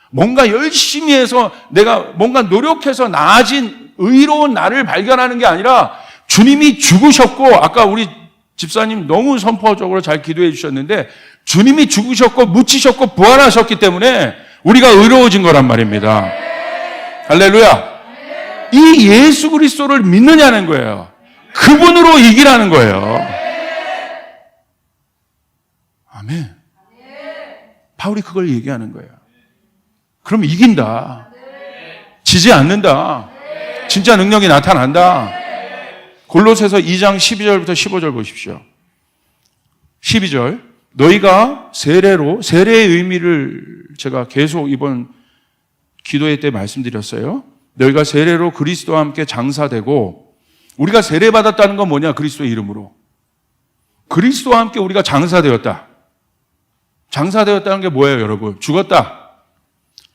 뭔가 열심히 해서 내가 뭔가 노력해서 나아진 의로운 나를 발견하는 게 아니라 주님이 죽으셨고, 아까 우리 집사님 너무 선포적으로 잘 기도해 주셨는데 주님이 죽으셨고 묻히셨고 부활하셨기 때문에 우리가 의로워진 거란 말입니다. 할렐루야. 이 예수 그리스도를 믿느냐는 거예요. 그분으로 이기라는 거예요. 아멘. 바울이 그걸 얘기하는 거예요. 그럼 이긴다. 지지 않는다. 진짜 능력이 나타난다. 골로새서 2장 12절부터 15절 보십시오. 12절. 너희가 세례의 의미를 제가 계속 이번 기도회 때 말씀드렸어요. 너희가 세례로 그리스도와 함께 장사되고, 우리가 세례 받았다는 건 뭐냐? 그리스도의 이름으로. 그리스도와 함께 우리가 장사되었다. 장사되었다는 게 뭐예요, 여러분? 죽었다.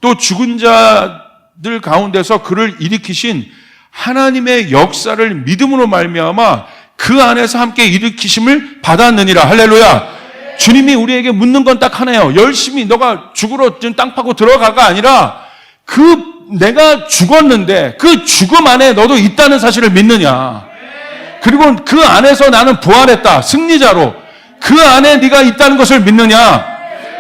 또 죽은 자들 가운데서 그를 일으키신 하나님의 역사를 믿음으로 말미암아 그 안에서 함께 일으키심을 받았느니라. 할렐루야. 주님이 우리에게 묻는 건 딱 하나예요. 열심히 너가 죽으러 땅 파고 들어가가 아니라 내가 죽었는데 그 죽음 안에 너도 있다는 사실을 믿느냐. 그리고 그 안에서 나는 부활했다. 승리자로. 그 안에 네가 있다는 것을 믿느냐.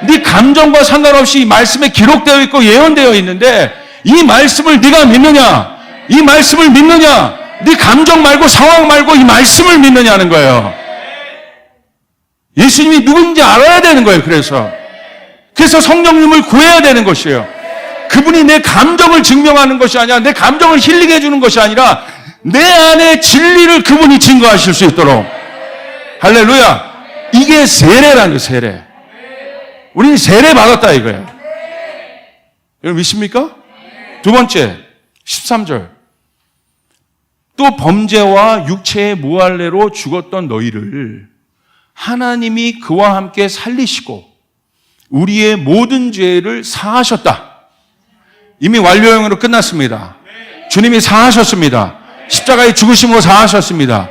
네 감정과 상관없이 이 말씀에 기록되어 있고 예언되어 있는데 이 말씀을 네가 믿느냐. 이 말씀을 믿느냐. 네 감정 말고 상황 말고 이 말씀을 믿느냐는 거예요. 예수님이 누군지 알아야 되는 거예요. 그래서 성령님을 구해야 되는 것이에요. 그분이 내 감정을 증명하는 것이 아니라, 내 감정을 힐링해 주는 것이 아니라 내 안에 진리를 그분이 증거하실 수 있도록. 할렐루야. 이게 세례라는 거예요. 세례. 우리는 세례 받았다 이거예요. 여러분 믿습니까? 두 번째 13절. 또 범죄와 육체의 무할례로 죽었던 너희를 하나님이 그와 함께 살리시고 우리의 모든 죄를 사하셨다. 이미 완료형으로 끝났습니다. 주님이 사하셨습니다. 십자가에 죽으심으로 사하셨습니다.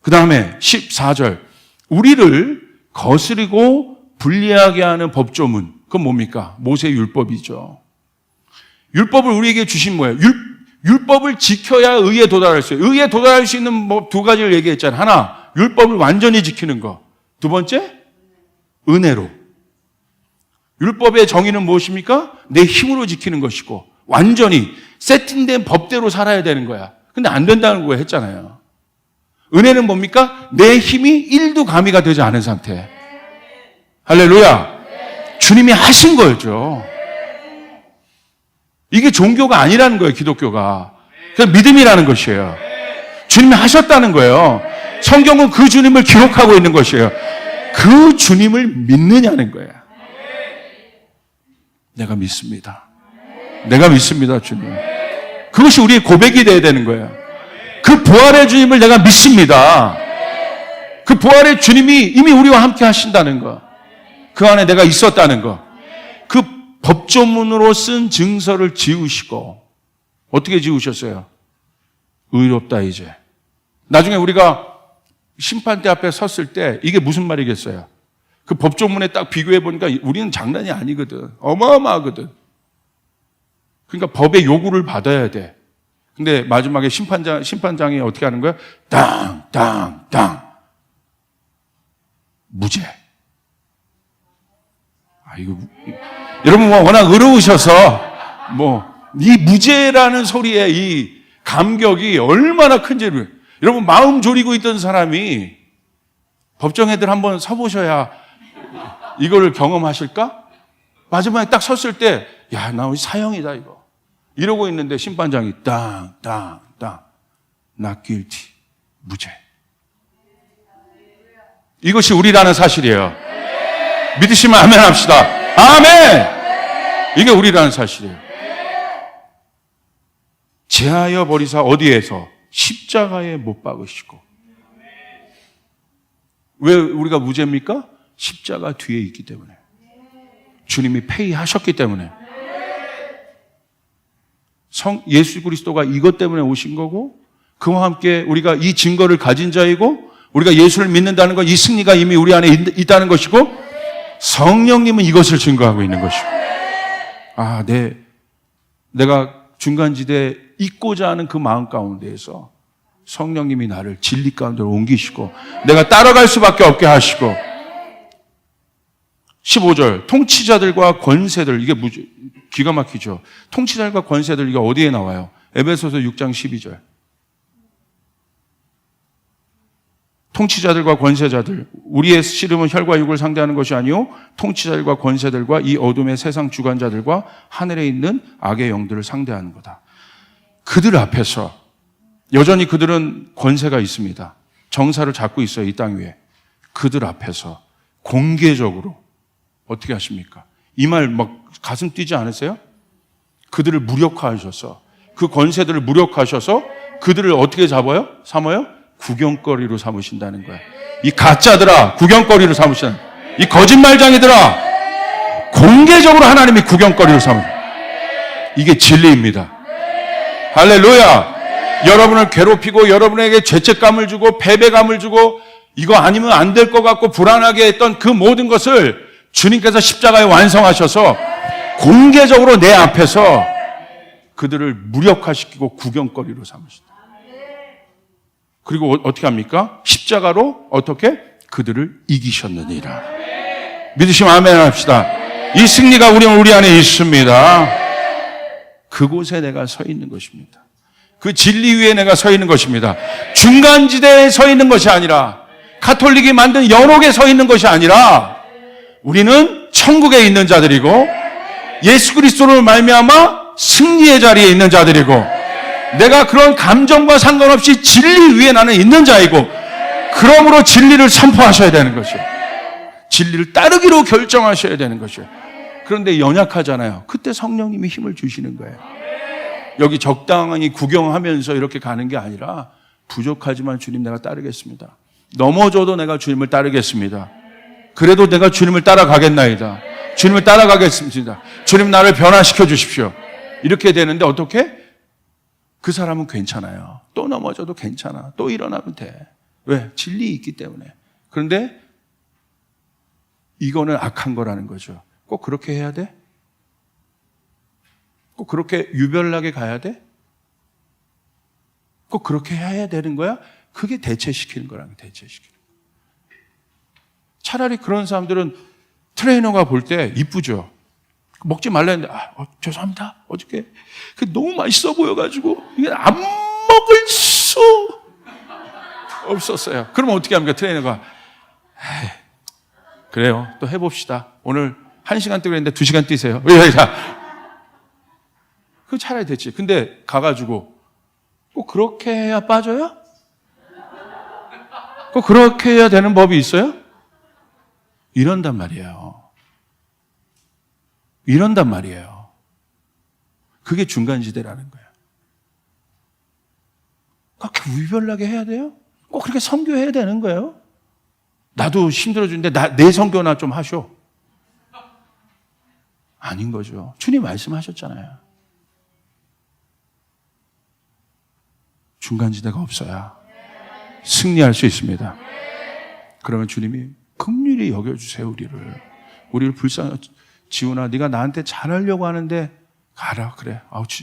그 다음에 14절. 우리를 거스리고 불리하게 하는 법조문. 그건 뭡니까? 모세 율법이죠. 율법을 우리에게 주신 뭐예요? 율법을 지켜야 의에 도달할 수 있어요. 의에 도달할 수 있는 두 가지를 얘기했잖아요. 하나, 율법을 완전히 지키는 것. 두 번째, 은혜로. 율법의 정의는 무엇입니까? 내 힘으로 지키는 것이고 완전히 세팅된 법대로 살아야 되는 거야. 근데 안 된다는 거 했잖아요. 은혜는 뭡니까? 내 힘이 1도 가미가 되지 않은 상태. 할렐루야. 주님이 하신 거죠. 이게 종교가 아니라는 거예요. 기독교가. 그냥 믿음이라는 것이에요. 주님이 하셨다는 거예요. 성경은 그 주님을 기록하고 있는 것이에요. 그 주님을 믿느냐는 거예요. 내가 믿습니다. 내가 믿습니다, 주님. 그것이 우리의 고백이 돼야 되는 거예요. 그 부활의 주님을 내가 믿습니다. 그 부활의 주님이 이미 우리와 함께 하신다는 거. 그 안에 내가 있었다는 거. 그 법조문으로 쓴 증서를 지우시고 어떻게 지우셨어요? 의롭다 이제. 나중에 우리가 심판대 앞에 섰을 때 이게 무슨 말이겠어요? 그 법조문에 딱 비교해 보니까 우리는 장난이 아니거든. 어마어마하거든. 그러니까 법의 요구를 받아야 돼. 근데 마지막에 심판장이 어떻게 하는 거야? 땅. 무죄. 이거 여러분 워낙 어려우셔서 이 무죄라는 소리에 이 감격이 얼마나 큰지를. 여러분 마음 졸이고 있던 사람이 법정에들 한번 서보셔야 이거를 경험하실까? 마지막에 딱 섰을 때, 야, 나 사형이다, 이거. 이러고 있는데 심판장이 땅. Not guilty. 무죄. 이것이 우리라는 사실이에요. 믿으시면 아멘 합시다. 아멘! 이게 우리라는 사실이에요. 제하여 버리사 어디에서? 십자가에 못 박으시고. 왜 우리가 무죄입니까? 십자가 뒤에 있기 때문에. 주님이 페이하셨기 때문에. 예수 그리스도가 이것 때문에 오신 거고 그와 함께 우리가 이 증거를 가진 자이고 우리가 예수를 믿는다는 것, 이 승리가 이미 우리 안에 있다는 것이고 성령님은 이것을 증거하고 있는 것이고 내가 중간지대에 있고자 하는 그 마음 가운데에서 성령님이 나를 진리 가운데로 옮기시고 내가 따라갈 수밖에 없게 하시고 15절 통치자들과 권세들, 이게 기가 막히죠. 통치자들과 권세들, 이게 어디에 나와요? 에베소서 6장 12절. 통치자들과 권세자들, 우리의 씨름은 혈과 육을 상대하는 것이 아니요 통치자들과 권세들과 이 어둠의 세상 주관자들과 하늘에 있는 악의 영들을 상대하는 거다. 그들 앞에서 여전히 그들은 권세가 있습니다. 정사를 잡고 있어요, 이 땅 위에. 그들 앞에서 공개적으로 어떻게 하십니까? 이 말 막 가슴 뛰지 않으세요? 그들을 무력화하셔서, 그 권세들을 무력화하셔서 그들을 어떻게 잡아요? 삼아요? 구경거리로 삼으신다는 거야. 이 가짜들아, 구경거리로 삼으신다. 이 거짓말장이들아, 공개적으로 하나님이 구경거리로 삼으신다. 이게 진리입니다. 할렐루야. 여러분을 괴롭히고 여러분에게 죄책감을 주고 패배감을 주고 이거 아니면 안 될 것 같고 불안하게 했던 그 모든 것을 주님께서 십자가에 완성하셔서 공개적으로 내 앞에서 그들을 무력화시키고 구경거리로 삼으신다. 그리고 어떻게 합니까? 십자가로 어떻게? 그들을 이기셨느니라. 믿으시면 아멘 합시다. 이 승리가 우리 안에 있습니다. 그곳에 내가 서 있는 것입니다. 그 진리 위에 내가 서 있는 것입니다. 중간지대에 서 있는 것이 아니라, 가톨릭이 만든 연옥에 서 있는 것이 아니라, 우리는 천국에 있는 자들이고 예수 그리스도로 말미암아 승리의 자리에 있는 자들이고, 내가 그런 감정과 상관없이 진리 위에 나는 있는 자이고, 그러므로 진리를 선포하셔야 되는 것이에요. 진리를 따르기로 결정하셔야 되는 것이에요. 그런데 연약하잖아요. 그때 성령님이 힘을 주시는 거예요. 여기 적당히 구경하면서 이렇게 가는 게 아니라, 부족하지만 주님 내가 따르겠습니다. 넘어져도 내가 주님을 따르겠습니다. 그래도 내가 주님을 따라가겠나이다. 주님을 따라가겠습니다. 주님 나를 변화시켜 주십시오. 이렇게 되는데 어떻게? 그 사람은 괜찮아요. 또 넘어져도 괜찮아. 또 일어나면 돼. 왜? 진리 있기 때문에. 그런데 이거는 악한 거라는 거죠. 꼭 그렇게 해야 돼? 꼭 그렇게 유별나게 가야 돼? 꼭 그렇게 해야 되는 거야? 그게 대체시키는 거라는 거예요. 대체시키는 거. 차라리 그런 사람들은 트레이너가 볼 때 이쁘죠. 먹지 말라 했는데, 죄송합니다. 어저께 너무 맛있어 보여가지고 이게 안 먹을 수 없었어요. 그러면 어떻게 합니까? 트레이너가 그래요. 또 해봅시다. 오늘 1시간 뛰고 했는데 2시간 뛰세요. 그 차라리 됐지. 근데 가가지고 꼭 그렇게 해야 빠져요? 꼭 그렇게 해야 되는 법이 있어요? 이런단 말이에요. 이런단 말이에요. 그게 중간지대라는 거예요. 그렇게 무별나게 해야 돼요? 꼭 그렇게 선교해야 되는 거예요? 나도 힘들어지는데 내 선교나 좀 하쇼. 아닌 거죠. 주님 말씀하셨잖아요. 중간지대가 없어야 승리할 수 있습니다. 그러면 주님이 긍휼히 여겨주세요. 우리를 불쌍히. 지훈아, 네가 나한테 잘하려고 하는데 가라. 그래.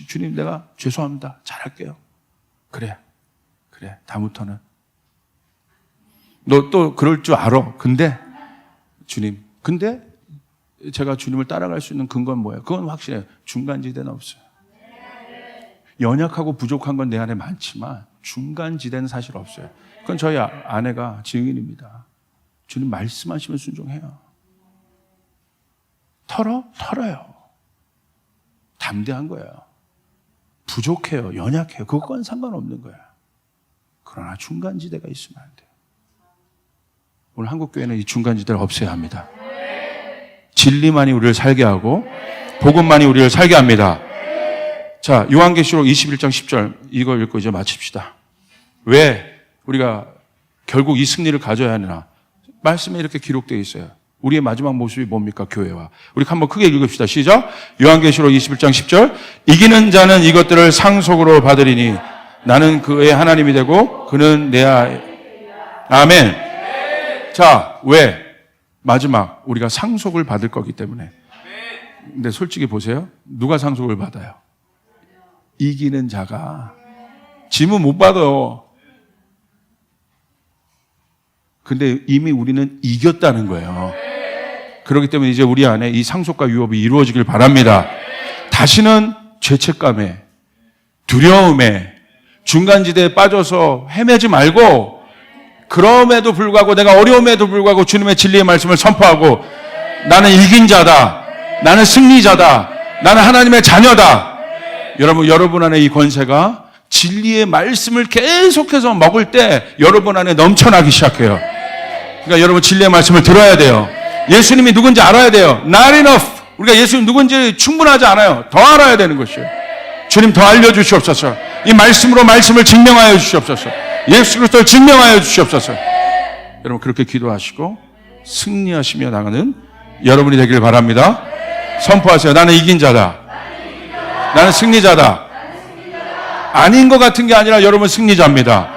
주님 내가 죄송합니다. 잘할게요. 그래. 다음부터는 너 또 그럴 줄 알아. 근데 제가 주님을 따라갈 수 있는 근거는 뭐예요? 그건 확실해요. 중간지대는 없어요. 연약하고 부족한 건 내 안에 많지만 중간지대는 사실 없어요. 그건 저희 아내가 증인입니다. 주님 말씀하시면 순종해요. 털어요. 담대한 거예요. 부족해요. 연약해요. 그것과는 상관없는 거예요. 그러나 중간지대가 있으면 안 돼요. 오늘 한국교회는 이 중간지대를 없애야 합니다. 진리만이 우리를 살게 하고 복음만이 우리를 살게 합니다. 자, 요한계시록 21장 10절 이걸 읽고 이제 마칩시다. 왜 우리가 결국 이 승리를 가져야 하느냐? 말씀에 이렇게 기록되어 있어요. 우리의 마지막 모습이 뭡니까? 교회와. 우리 한번 크게 읽읍시다. 시작. 요한계시록 21장 10절. 이기는 자는 이것들을 상속으로 받으리니 나는 그의 하나님이 되고 그는 내 아멘. 자, 왜? 마지막 우리가 상속을 받을 거기 때문에. 근데 솔직히 보세요. 누가 상속을 받아요? 이기는 자가. 짐은 못 받아요. 근데 이미 우리는 이겼다는 거예요. 그렇기 때문에 이제 우리 안에 이 상속과 유업이 이루어지길 바랍니다. 다시는 죄책감에, 두려움에, 중간지대에 빠져서 헤매지 말고, 그럼에도 불구하고, 내가 어려움에도 불구하고 주님의 진리의 말씀을 선포하고, 나는 이긴 자다, 나는 승리자다, 나는 하나님의 자녀다. 여러분 안에 이 권세가 진리의 말씀을 계속해서 먹을 때 여러분 안에 넘쳐나기 시작해요. 그러니까 여러분 진리의 말씀을 들어야 돼요. 예수님이 누군지 알아야 돼요. Not enough. 우리가 예수님 누군지 충분하지 않아요. 더 알아야 되는 것이에요. 주님 더 알려주시옵소서. 이 말씀으로 말씀을 증명하여 주시옵소서. 예수 그리스도를 증명하여 주시옵소서. 여러분 그렇게 기도하시고 승리하시며 나가는 여러분이 되길 바랍니다. 선포하세요. 나는 이긴 자다. 나는 승리자다. 아닌 것 같은 게 아니라 여러분 승리자입니다.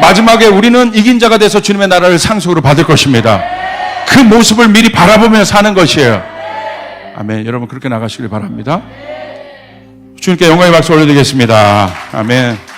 마지막에 우리는 이긴 자가 돼서 주님의 나라를 상속으로 받을 것입니다. 그 모습을 미리 바라보며 사는 것이에요. 아멘. 여러분 그렇게 나가시길 바랍니다. 주님께 영광의 박수 올려드리겠습니다. 아멘.